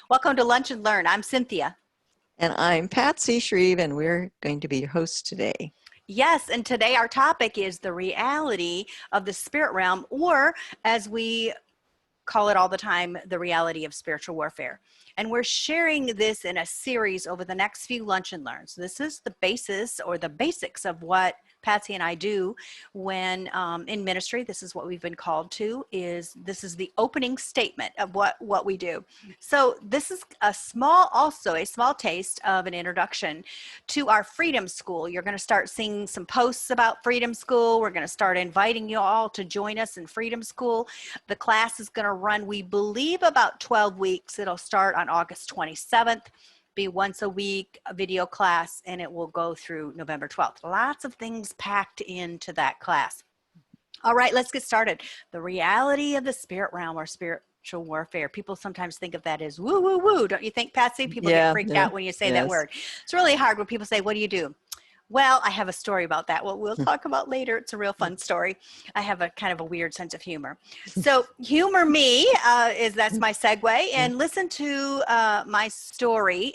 Welcome to Lunch and Learn. I'm Cynthia. And I'm Patsy Shreve, and we're going to be your hosts today. Yes, and today our topic is the reality of the spirit realm, or as we call it all the time, the reality of spiritual warfare. And we're sharing this in a series over the next few Lunch and Learns. This is the basis or the basics of what Patsy and I do when in ministry. This is what we've been called to. This is the opening statement of what we do. So this is a small taste of an introduction to our Freedom School. You're going to start seeing some posts about Freedom School. We're going to start inviting you all to join us in Freedom School. The class is going to run, we believe, about 12 weeks. It'll start on August 27th. Be once a week, a video class, and it will go through November 12th. Lots of things packed into that class. All right, let's get started. The reality of the spirit realm or spiritual warfare. People sometimes think of that as woo, woo, woo. Don't you think, Patsy? People get freaked out when you say that word. It's really hard when people say, what do you do? Well, I have a story about that. Well, we'll talk about later. It's a real fun story. I have a kind of a weird sense of humor. So humor me, that's my segue, and listen to our story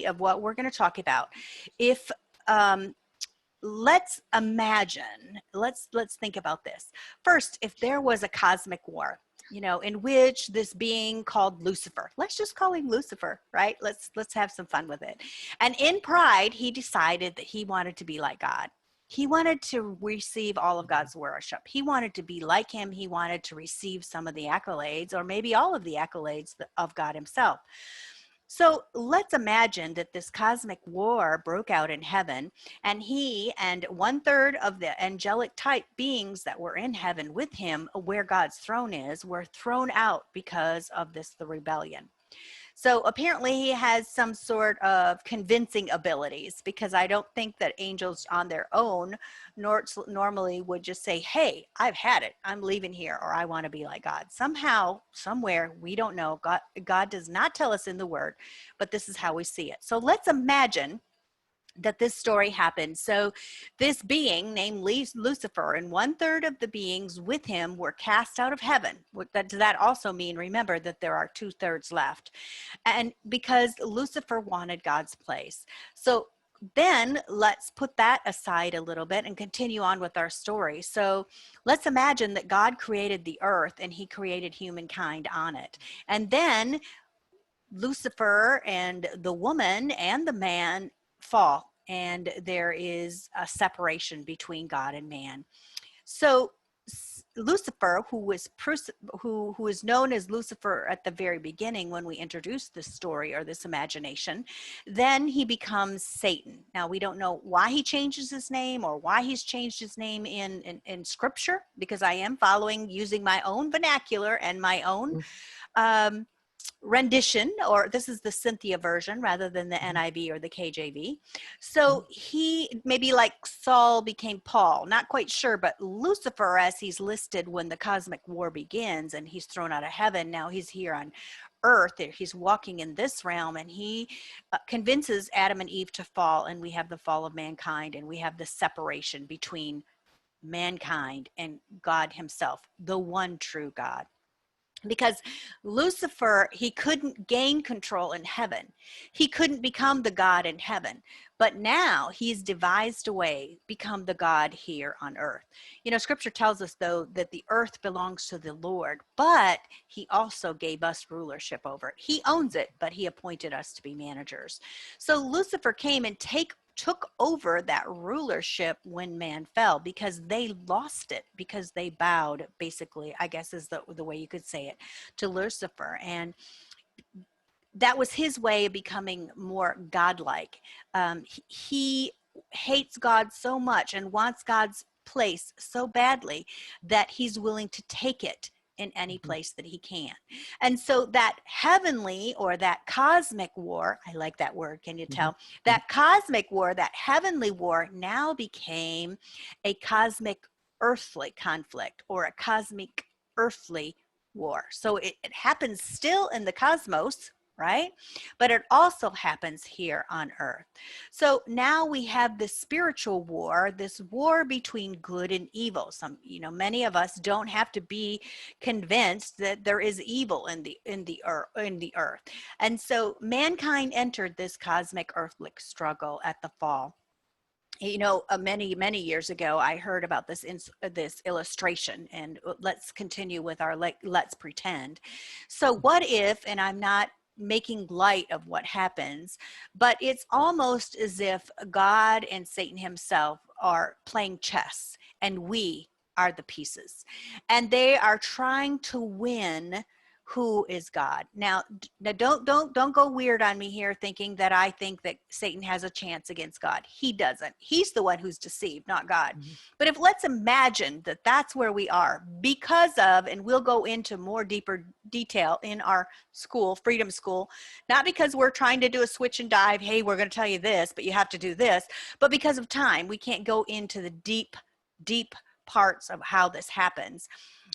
of what we're going to talk about. If let's imagine, let's think about this. First, if there was a cosmic war, in which this being called Lucifer, let's just call him Lucifer, right? Let's have some fun with it. And in pride, he decided that he wanted to be like God. He wanted to receive all of God's worship. He wanted to be like him. He wanted to receive some of the accolades, or maybe all of the accolades of God himself. So let's imagine that this cosmic war broke out in heaven, and he and 1/3 of the angelic type beings that were in heaven with him, where God's throne is, were thrown out because of the rebellion. So apparently he has some sort of convincing abilities, because I don't think that angels on their own normally would just say, hey, I've had it, I'm leaving here, or I want to be like God. Somehow, somewhere, we don't know. God does not tell us in the word, but this is how we see it. So let's imagine that this story happened. So this being named Lucifer and 1/3 of the beings with him were cast out of heaven. Does that also mean, remember, that there are 2/3 left? And because Lucifer wanted God's place. So then let's put that aside a little bit and continue on with our story. So let's imagine that God created the earth and he created humankind on it. And then Lucifer and the woman and the man fall, and there is a separation between God and man. So Lucifer, who is known as Lucifer at the very beginning when we introduced this story or this imagination, then he becomes Satan. Now, we don't know why he changes his name or why he's changed his name in scripture, because I am using my own vernacular and my own rendition, or this is the Cynthia version rather than the NIV or the KJV. So he, maybe like Saul became Paul, not quite sure, but Lucifer, as he's listed when the cosmic war begins and he's thrown out of heaven, now he's here on earth. He's walking in this realm, and he convinces Adam and Eve to fall, and we have the fall of mankind, and we have the separation between mankind and God himself, the one true God. Because Lucifer, he couldn't gain control in heaven. He couldn't become the God in heaven. But now he's devised a way, become the God here on earth. Scripture tells us, though, that the earth belongs to the Lord, but he also gave us rulership over it. He owns it, but he appointed us to be managers. So Lucifer came and took over that rulership when man fell, because they lost it, because they bowed, basically, I guess is the way you could say it, to Lucifer. And that was his way of becoming more godlike. He hates God so much and wants God's place so badly that he's willing to take it in any place that he can. And so that heavenly, or that cosmic war, I like that word, can you tell? That cosmic war, that heavenly war, now became a cosmic earthly conflict, or a cosmic earthly war. So it happens still in the cosmos, right? But it also happens here on earth. So now we have this spiritual war, this war between good and evil. Many of us don't have to be convinced that there is evil in the earth. And so mankind entered this cosmic earthly struggle at the fall. Many years ago, I heard about this illustration, and let's continue with our let's pretend. So what if, and I'm not making light of what happens, but it's almost as if God and Satan himself are playing chess, and we are the pieces, and they are trying to win who is God. Now don't go weird on me here thinking that I think that Satan has a chance against God. He doesn't. He's the one who's deceived, not God. Mhm. But if let's imagine that that's where we are because of, and we'll go into more deeper detail in our school, Freedom School, not because we're trying to do a switch and dive, hey, we're going to tell you this, but you have to do this, but because of time, we can't go into the deep parts of how this happens.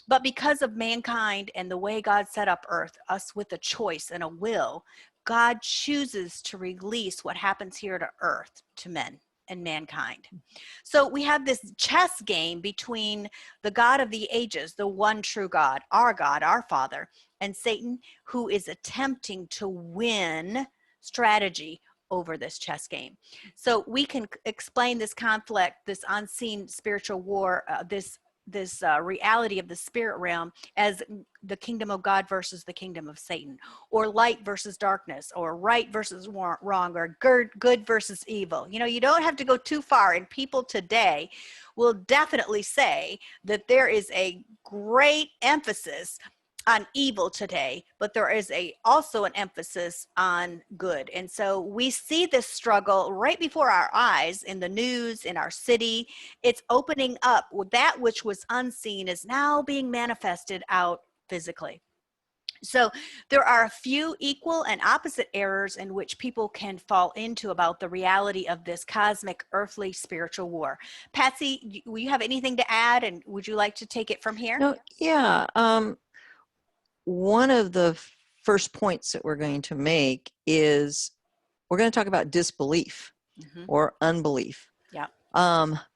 But because of mankind and the way God set up earth, us with a choice and a will, God chooses to release what happens here to earth to men and mankind. So we have this chess game between the God of the ages, the one true God, our Father, and Satan, who is attempting to win strategy over this chess game. So we can explain this conflict, this unseen spiritual war, this reality of the spirit realm as the kingdom of God versus the kingdom of Satan, or light versus darkness, or right versus wrong, or good versus evil. You don't have to go too far, and people today will definitely say that there is a great emphasis on evil today, but there is also an emphasis on good. And so we see this struggle right before our eyes in the news, in our city. It's opening up. That which was unseen is now being manifested out physically. So there are a few equal and opposite errors in which people can fall into about the reality of this cosmic earthly spiritual war. Patsy, will you have anything to add, and would you like to take it from here? No, yeah. One of the first points that we're going to make is we're going to talk about disbelief Mm-hmm. or unbelief. Yeah.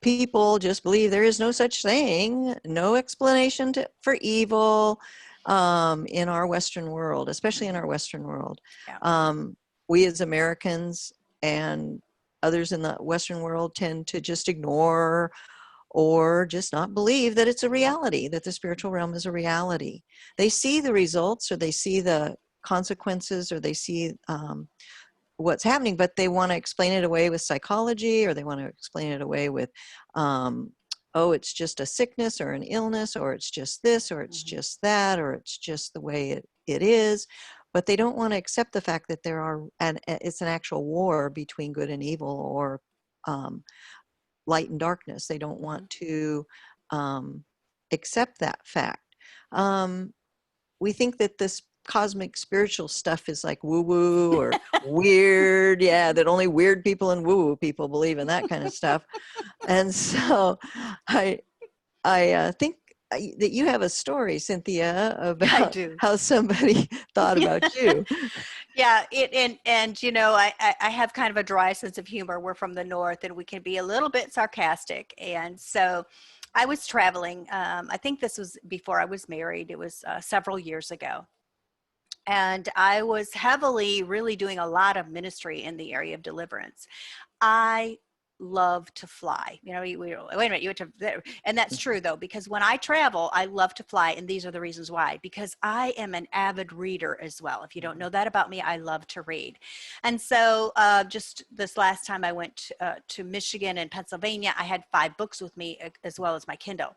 People just believe there is no such thing, no explanation for evil in our Western world, especially in our Western world. Yeah. We as Americans and others in the Western world tend to just ignore or just not believe that it's a reality, that the spiritual realm is a reality. They see the results, or they see the consequences, or they see what's happening, but they want to explain it away with psychology, or they want to explain it away with, oh, it's just a sickness or an illness, or it's just this, or it's just that, or it's just the way it is. But they don't want to accept the fact that it's an actual war between good and evil, or light and darkness. They don't want to accept that fact. We think that this cosmic spiritual stuff is like woo-woo or weird. Yeah, that only weird people and woo-woo people believe in that kind of stuff. And so I think that you have a story, Cynthia, I about do. how somebody thought about you. Yeah, I have kind of a dry sense of humor. We're from the north, and we can be a little bit sarcastic. And so, I was traveling. I think this was before I was married. It was several years ago, and I was heavily, really doing a lot of ministry in the area of deliverance. I love to fly. Wait a minute, and that's true though, because when I travel, I love to fly, and these are the reasons why. Because I am an avid reader as well. If you don't know that about me, I love to read. And so, just this last time I went to Michigan and Pennsylvania, I had 5 books with me as well as my Kindle.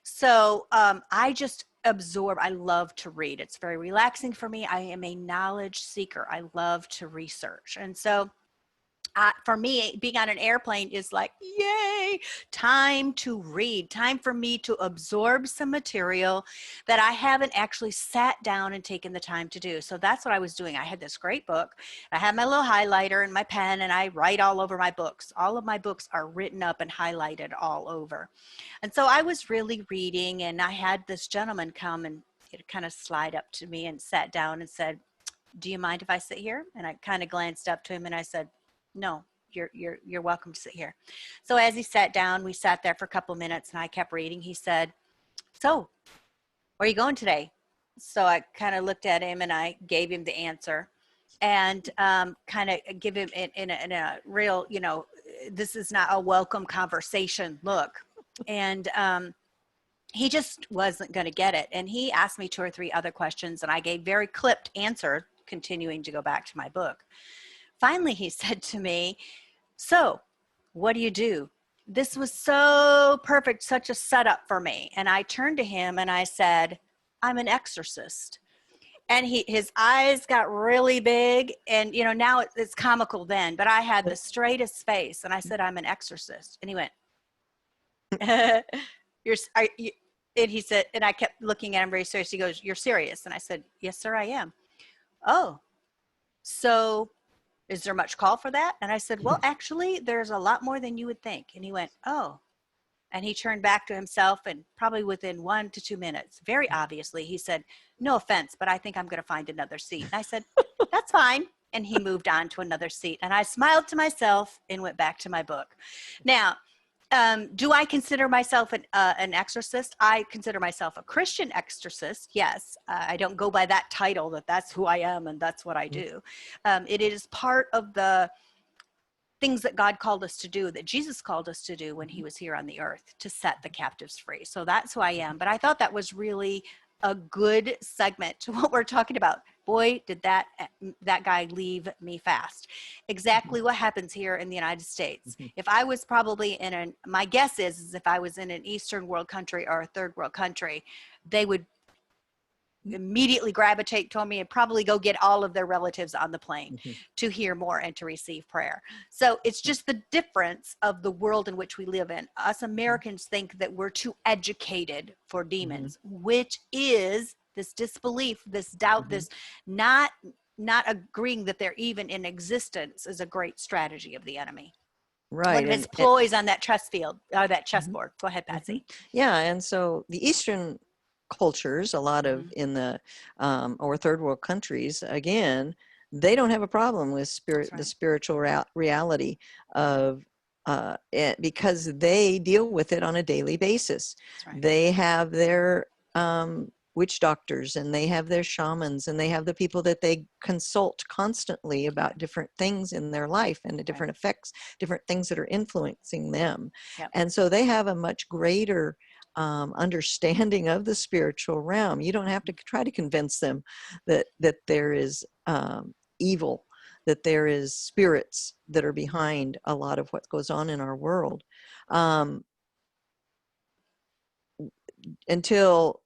So I just absorb. I love to read. It's very relaxing for me. I am a knowledge seeker. I love to research, and so for me, being on an airplane is like, yay, time to read, time for me to absorb some material that I haven't actually sat down and taken the time to do. So that's what I was doing. I had this great book. I have my little highlighter and my pen, and I write all over my books. All of my books are written up and highlighted all over. And so I was really reading, and I had this gentleman come and kind of slide up to me and sat down and said, do you mind if I sit here? And I kind of glanced up to him and I said, no, you're welcome to sit here. So as he sat down, we sat there for a couple of minutes and I kept reading. He said, so where are you going today? So I kind of looked at him and I gave him the answer, and kind of give him in a real, this is not a welcome conversation look. And he just wasn't going to get it. And he asked me 2 or 3 other questions and I gave very clipped answer, continuing to go back to my book. Finally, he said to me, so what do you do? This was so perfect, such a setup for me. And I turned to him and I said, I'm an exorcist. And his eyes got really big, and now it's comical then, but I had the straightest face and I said, I'm an exorcist. And he went, are you? And he said, and I kept looking at him very serious. He goes, you're serious? And I said, yes, sir, I am. Oh, so is there much call for that? And I said, well, actually, there's a lot more than you would think. And he went, oh. And he turned back to himself, and probably within 1 to 2 minutes, very obviously, he said, no offense, but I think I'm going to find another seat. And I said, that's fine. And he moved on to another seat. And I smiled to myself and went back to my book. Now, do I consider myself an exorcist? I consider myself a Christian exorcist. Yes. I don't go by that title, that's who I am and that's what I do. It is part of the things that God called us to do, that Jesus called us to do when he was here on the earth, to set the captives free. So that's who I am. But I thought that was really a good segment to what we're talking about. Boy, did that guy leave me fast. Exactly what happens here in the United States. If I was probably my guess is if I was in an Eastern world country or a third world country, they would immediately gravitate to me and probably go get all of their relatives on the plane to hear more and to receive prayer. So it's just the difference of the world in which we live in. Us Americans think that we're too educated for demons, which is this disbelief, this doubt, this not agreeing that they're even in existence is a great strategy of the enemy. Right. One of his ploys on that that chessboard. Go ahead, Patsy. Yeah. And so the Eastern cultures, a lot of in the or third world countries, again, they don't have a problem with the spiritual reality of it, because they deal with it on a daily basis. They have their witch doctors, and they have their shamans, and they have the people that they consult constantly about different things in their life and the different effects, different things that are influencing them. And so they have a much greater understanding of the spiritual realm. You don't have to try to convince them that there is evil, that there is spirits that are behind a lot of what goes on in our world. Until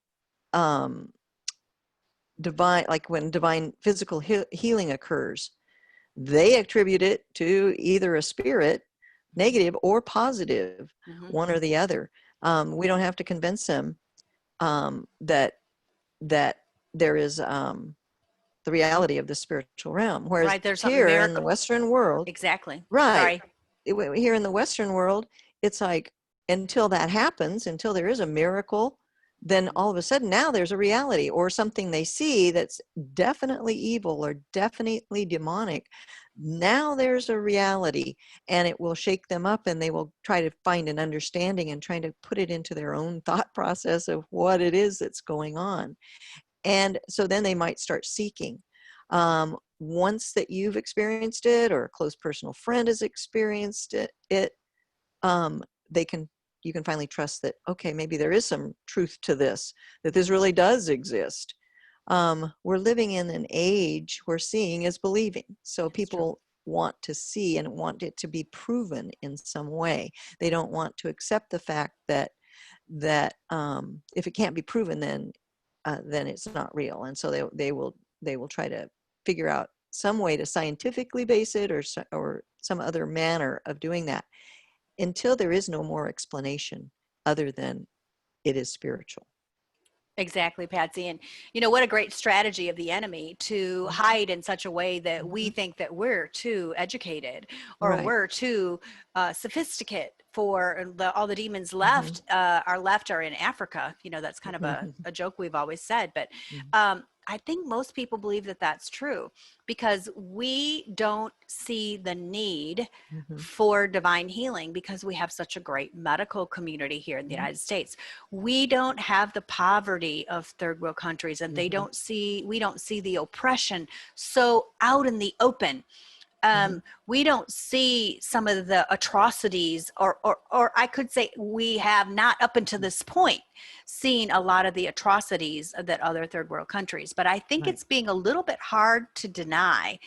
divine, like when divine physical healing occurs, they attribute it to either a spirit, negative or positive, one or the other. We don't have to convince them that there is the reality of the spiritual realm. Whereas there's here in the Western world, here in the Western world, it's like until that happens, until there is a miracle, then all of a sudden now there's a reality or something they see that's definitely evil or definitely demonic. Now there's a reality, and it will shake them up, and they will try to find an understanding and try to put it into their own thought process of what it is that's going on. And so then they might start seeking. Once that you've experienced it, or a close personal friend has experienced it, you can finally trust that, okay, maybe there is some truth to this, that this really does exist. We're living in an age where seeing is believing. So people want to see and want it to be proven in some way. They don't want to accept the fact that if it can't be proven, then it's not real. And so they will try to figure out some way to scientifically base it, or some other manner of doing that, until there is no more explanation other than it is spiritual. Exactly, Patsy. And what a great strategy of the enemy to hide in such a way that we think that we're too educated, or we're too sophisticated for all the demons left are in Africa. That's kind of a joke we've always said, but I think most people believe that that's true because we don't see the need Mhm. for divine healing because we have such a great medical community here in the Mhm. United States. We don't have the poverty of third world countries, and Mhm. we don't see the oppression so out in the open. Mhm. We don't see some of the atrocities, or I could say we have not up until this point seen a lot of the atrocities that other third world countries. But I think Right. it's being a little bit hard to deny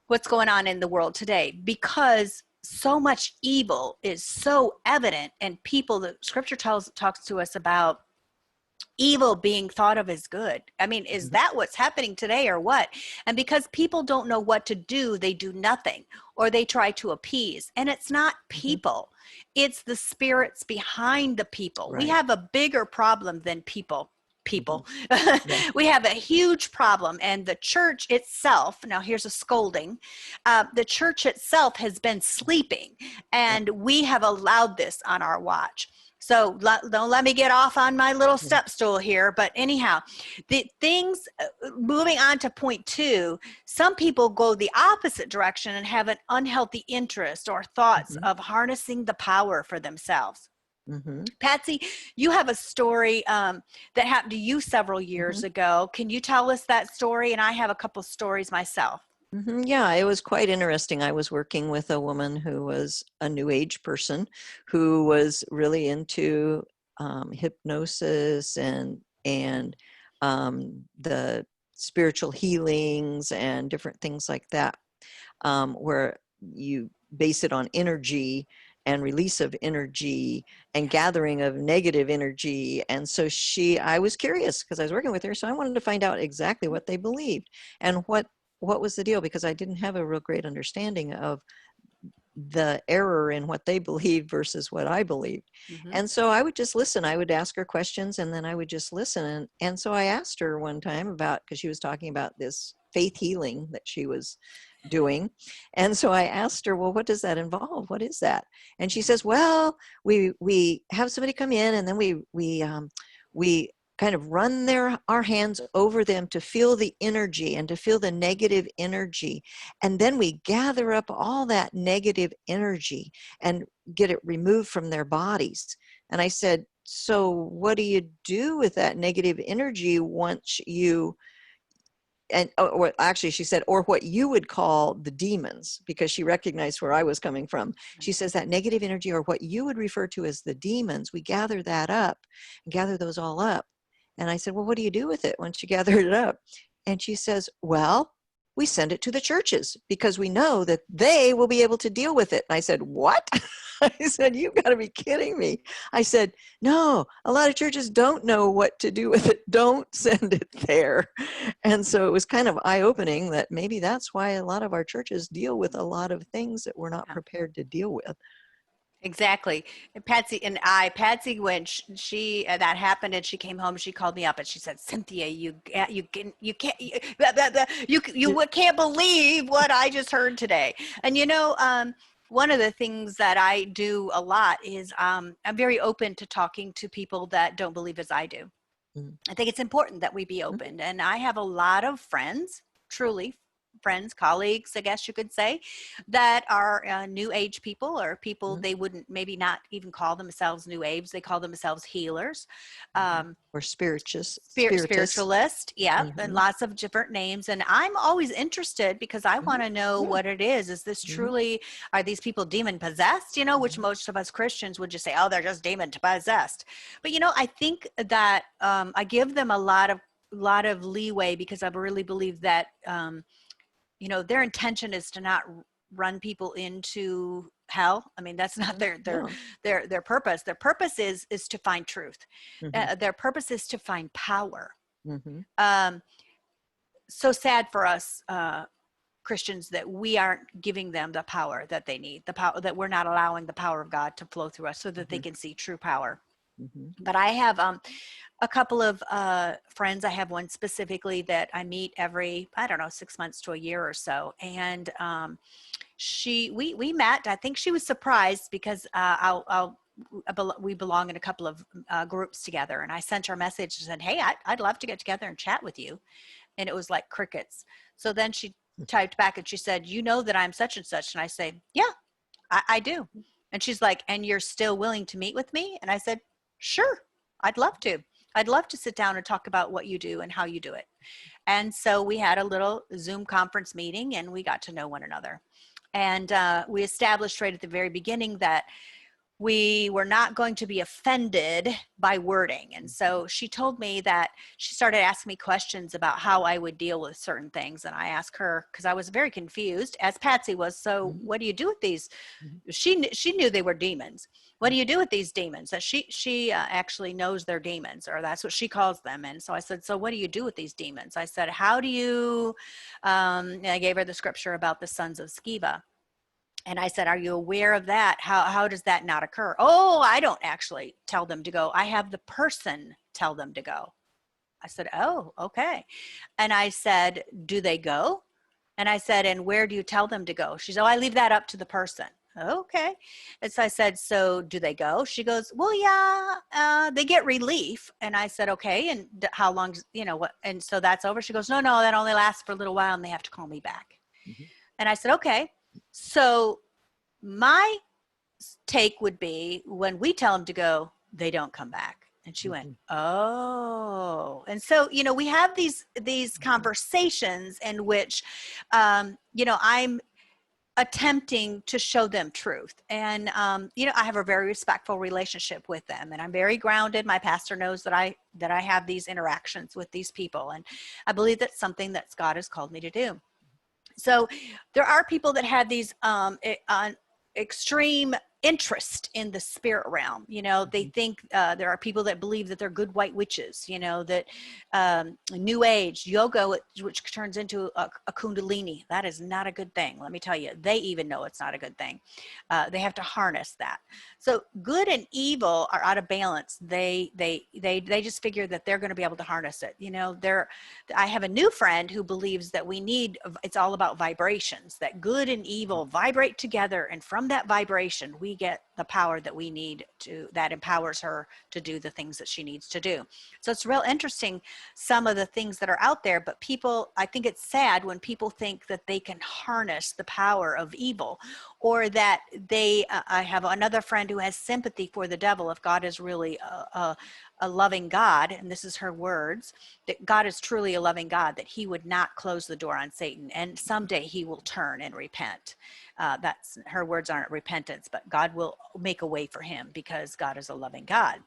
what's going on in the world today because so much evil is so evident, and people, the scripture talks to us about evil being thought of as good. I mean, is Mhm. that what's happening today or what? And because people don't know what to do, they do nothing or they try to appease. And it's not Mhm. people, it's the spirits behind the people. We Right. have a bigger problem than people. Mhm. People. Yeah. We have a huge problem, and the church itself, now here's a scolding, the church itself has been sleeping, Yep. and we have allowed this on our watch. So don't let me get off on my little Yeah. step stool here. But anyhow, the things, moving on to point two, some people go the opposite direction and have an unhealthy interest or thoughts Mhm. of harnessing the power for themselves. Mhm. Patsy, you have a story that happened to you several years Mhm. ago. Can you tell us that story? And I have a couple stories myself. Mhm. Yeah, it was quite interesting. I was working with a woman who was a New Age person who was really into hypnosis and the spiritual healings and different things like that, where you base it on energy and release of energy and Yes. gathering of negative energy. And so I was curious because I was working with her, so I wanted to find out exactly what they believed and what was the deal, because I didn't have a real great understanding of the error in what they believed versus what I believed. Mm-hmm. And so I would just listen. I would ask her questions and then I would just listen. And so I asked her one time about, because she was talking about this faith healing that she was doing. And so I asked her, well, what does that involve? What is that? And she says, well, we have somebody come in and then we kind of run our hands over them to feel the energy and to feel the negative energy. And then we gather up all that negative energy and get it removed from their bodies. And I said, so what do you do with that negative energy once you, and or actually she said, or what you would call the demons, because she recognized where I was coming from. She says that negative energy, or what you would refer to as the demons, we gather that up and gather those all up. And I said, well, what do you do with it once you gather it up? And she says, well, we send it to the churches because we know that they will be able to deal with it. And I said, what? I said, you've got to be kidding me. I said, no, a lot of churches don't know what to do with it. Don't send it there. And so it was kind of eye-opening that maybe that's why a lot of our churches deal with a lot of things that we're not prepared to deal with. Exactly. And Patsy, when she that happened and she came home, she called me up and she said, Cynthia, you can't believe what I just heard today. And one of the things that I do a lot is I'm very open to talking to people that don't believe as I do. Mhm. I think it's important that we be open. And I have a lot of friends, truly friends, colleagues, I guess you could say, that are new age people, or people Mhm. they wouldn't maybe not even call themselves new age. They call themselves healers. Mhm. Um, Or spiritists. Spiritualist, yeah, and Mhm. lots of different names. And I'm always interested because I want Mhm. to know Yeah. what it is. Is this Mhm. truly, are these people demon possessed? Which Mhm. most of us Christians would just say, oh, they're just demon possessed. But I think that I give them a lot of leeway because I really believe that their intention is to not run people into hell. I mean, that's not Mhm. No. their purpose. Their purpose is to find truth. Mhm. Their purpose is to find power. Mhm. um, so sad for us Christians that we aren't giving them the power that they need, the power that we're not allowing the power of God to flow through us so that they Mhm. can see true power. Mhm. But I have a couple of friends. I have one specifically that I meet every, I don't know, 6 months to a year or so. And we met. I think she was surprised because I'll we belong in a couple of groups together. And I sent her a message and said, hey, I'd love to get together and chat with you. And it was like crickets. So then she typed back and she said, you know that I'm such and such. And I say, yeah, I do. And she's like, and you're still willing to meet with me? And I said, sure, I'd love to. I'd love to sit down and talk about what you do and how you do it. And so we had a little Zoom conference meeting and we got to know one another. And we established right at the very beginning that we were not going to be offended by wording. And so she told me that she started asking me questions about how I would deal with certain things. And I asked her, because I was very confused, as Patsy was, so what do you do with these? She knew they were demons. What do you do with these demons? That she actually knows they're demons, or that's what she calls them. And so I said, so what do you do with these demons? I said, how do you, and I gave her the scripture about the sons of Sceva. And I said, are you aware of that? How does that not occur? Oh, I don't actually tell them to go. I have the person tell them to go. I said, oh, okay. And I said, do they go? And I said, and where do you tell them to go? She said, oh, I leave that up to the person. Okay. And so I said, so do they go? She goes, well, yeah, they get relief. And I said, okay. And how long, what? And so that's over. She goes, no, that only lasts for a little while and they have to call me back. And I said, okay. So my take would be when we tell them to go, they don't come back. And she went, oh. And so, we have these conversations in which, I'm attempting to show them truth. And, I have a very respectful relationship with them and I'm very grounded. My pastor knows that I have these interactions with these people. And I believe that's something that God has called me to do. So there are people that have these extreme interest in the spirit realm. They think there are people that believe that they're good white witches, that new age yoga, which turns into a kundalini. That is not a good thing. Let me tell you, they even know it's not a good thing. They have to harness that. So good and evil are out of balance. They just figure that they're going to be able to harness it. I have a new friend who believes that it's all about vibrations, that good and evil vibrate together. And from that vibration, we get the power that we need that empowers her to do the things that she needs to do. So it's real interesting, some of the things that are out there, but I think it's sad when people think that they can harness the power of evil, or that I have another friend who has sympathy for the devil. If God is really a loving God, and this is her words, that God is truly a loving God, that he would not close the door on Satan, and someday he will turn and repent. That's her words, aren't repentance, but God will make a way for him because God is a loving God.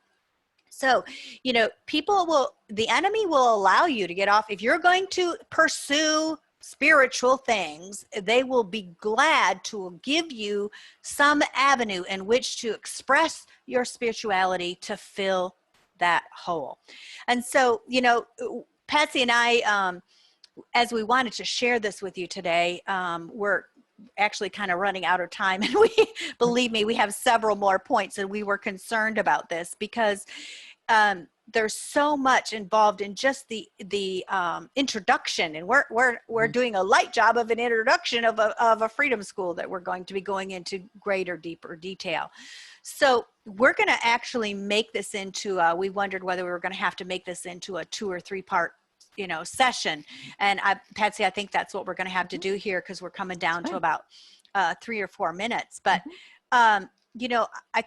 So, the enemy will allow you to get off. If you're going to pursue spiritual things, they will be glad to give you some avenue in which to express your spirituality to fill that hole. And so, Patsy and I, as we wanted to share this with you today, we're actually kind of running out of time, and believe me, we have several more points, and we were concerned about this because there's so much involved in just the introduction, and we're doing a light job of an introduction of a freedom school that we're going to be going into greater, deeper detail. So we're going to actually make this into we wondered whether we were going to have to make this into a 2 or 3 part session. And Patsy, I think that's what we're going to have to do here, because we're coming down to about 3 or 4 minutes. But, I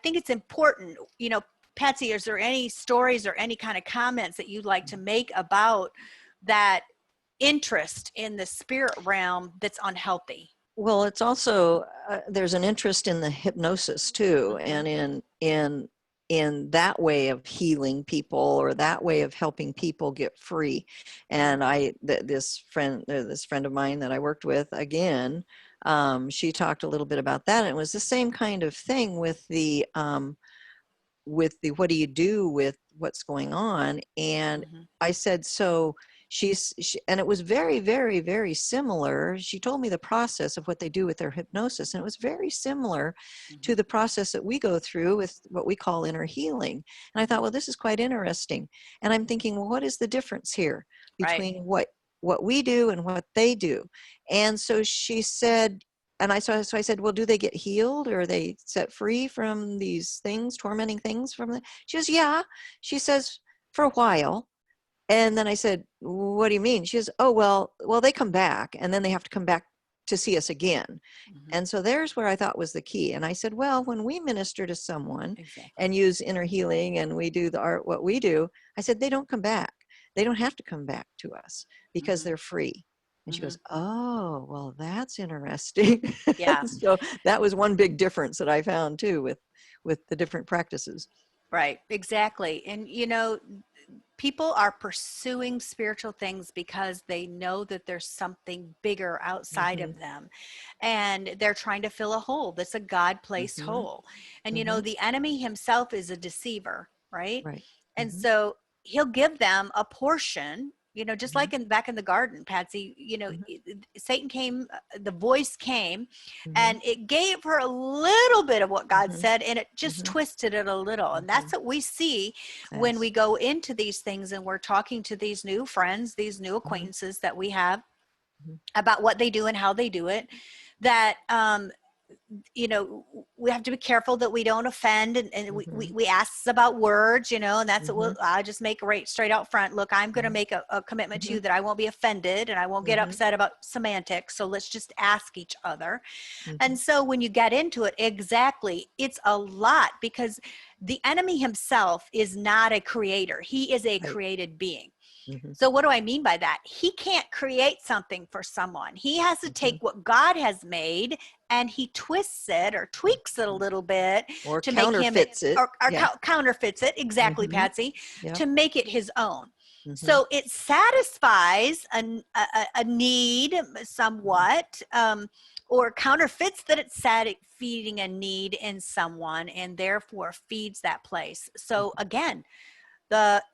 think it's important, Patsy, is there any stories or any kind of comments that you'd like to make about that interest in the spirit realm that's unhealthy? Well, it's also, there's an interest in the hypnosis too. And in that way of healing people, or that way of helping people get free. And this friend of mine that I worked with, again, she talked a little bit about that. And it was the same kind of thing with the what do you do with what's going on? And I said, so and it was very, very, very similar. She told me the process of what they do with their hypnosis, and it was very similar to the process that we go through with what we call inner healing. And I thought, well, this is quite interesting. And I'm thinking, well, what is the difference here between what we do and what they do? And so she said, so I said, well, do they get healed, or are they set free from these things, tormenting things from the, she goes, yeah. She says, for a while. And then I said, what do you mean? She says, oh, well, they come back, and then they have to come back to see us again. Mhm. And so there's where I thought was the key. And I said, well, when we minister to someone Exactly. and use inner healing, and we do the art, what we do, I said, they don't come back. They don't have to come back to us because Mhm. they're free. And she Mhm. goes, oh, well, that's interesting. Yeah. So that was one big difference that I found too with the different practices. Right. Exactly. And people are pursuing spiritual things because they know that there's something bigger outside Mm-hmm, of them, and they're trying to fill a hole that's a God placed mm-hmm, hole. And mm-hmm. the enemy himself is a deceiver, right? Right. And Mm-hmm, so he'll give them a portion, just mm-hmm, like back in the garden, Patsy. Satan came, the voice came, mm-hmm, and it gave her a little bit of what God mm-hmm, said, and it just mm-hmm, twisted it a little. And mm-hmm. that's what we see when we Yes. go into these things and we're talking to these new friends, these new Mm-hmm, acquaintances that we have, mm-hmm, about what they do and how they do it. That we have to be careful that we don't offend, and mm-hmm, we ask about words, and that's what mm-hmm, I just make right straight out front. Look, I'm going to mm-hmm, make a commitment to mm-hmm, you that I won't be offended and I won't get mm-hmm, upset about semantics. So let's just ask each other. mm-hmm. And so when you get into it, exactly, it's a lot, because the enemy himself is not a creator. He is a Right. created being. Mm-hmm, So what do I mean by that? He can't create something for someone. He has to mm-hmm, take what God has made and he twists it or tweaks it a mm-hmm. little bit Or to make him, counterfeits it. or Yeah. counterfeits it. Exactly, Mm-hmm. Patsy, Yep. to make it his own. Mm-hmm. So it satisfies a need somewhat, or counterfeits that it's feeding a need in someone, and therefore feeds that place. So again,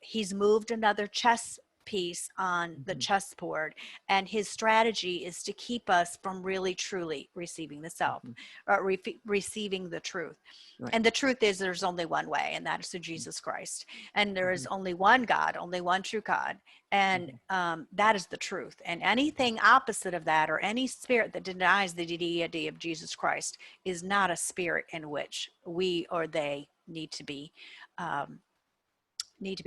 he's moved another chess piece on the Mm-hmm. chessboard, and his strategy is to keep us from really truly receiving the self, Mm-hmm. or receiving the truth. Right. And the truth is, there's only one way, and that is through Jesus Christ. And there Mm-hmm. is only one God, only one true God. And Mm-hmm. that is the truth. And anything opposite of that, or any spirit that denies the deity of Jesus Christ, is not a spirit in which we or they need to be um,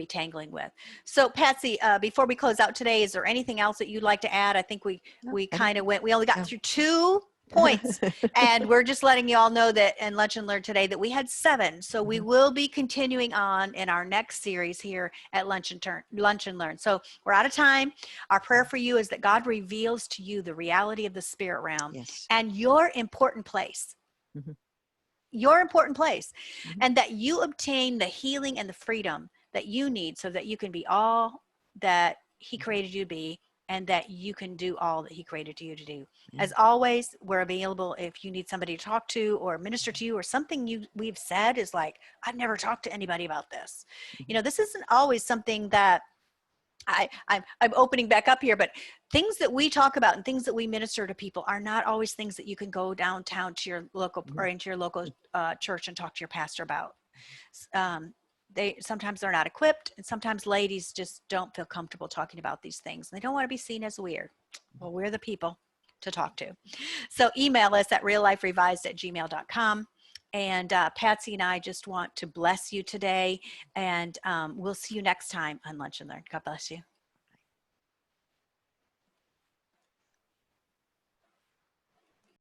tangling with. So Patsy, before we close out today, is there anything else that you'd like to add? I think we No, I think kind of we only got yeah. through 2 points, and we're just letting you all know that in Lunch and Learn today that we had 7. So we Mm-hmm. will be continuing on in our next series here at Lunch and Learn. So we're out of time. Our prayer for you is that God reveals to you the reality of the spirit realm Yes. and your important place. Mm-hmm. Your important place, Mm-hmm. and that you obtain the healing and the freedom that you need, so that you can be all that he created you to be, and that you can do all that he created you to do. Yeah. As always, we're available if you need somebody to talk to or minister to you, or something we've said is like, I've never talked to anybody about this. Mm-hmm. This isn't always something that I'm opening back up here, but things that we talk about and things that we minister to people are not always things that you can go downtown to your local, or into your local church and talk to your pastor about. Sometimes they're not equipped, and sometimes ladies just don't feel comfortable talking about these things. They don't want to be seen as weird. Well, we're the people to talk to. So email us at realliferevised@gmail.com. And Patsy and I just want to bless you today, and we'll see you next time on Lunch and Learn. God bless you.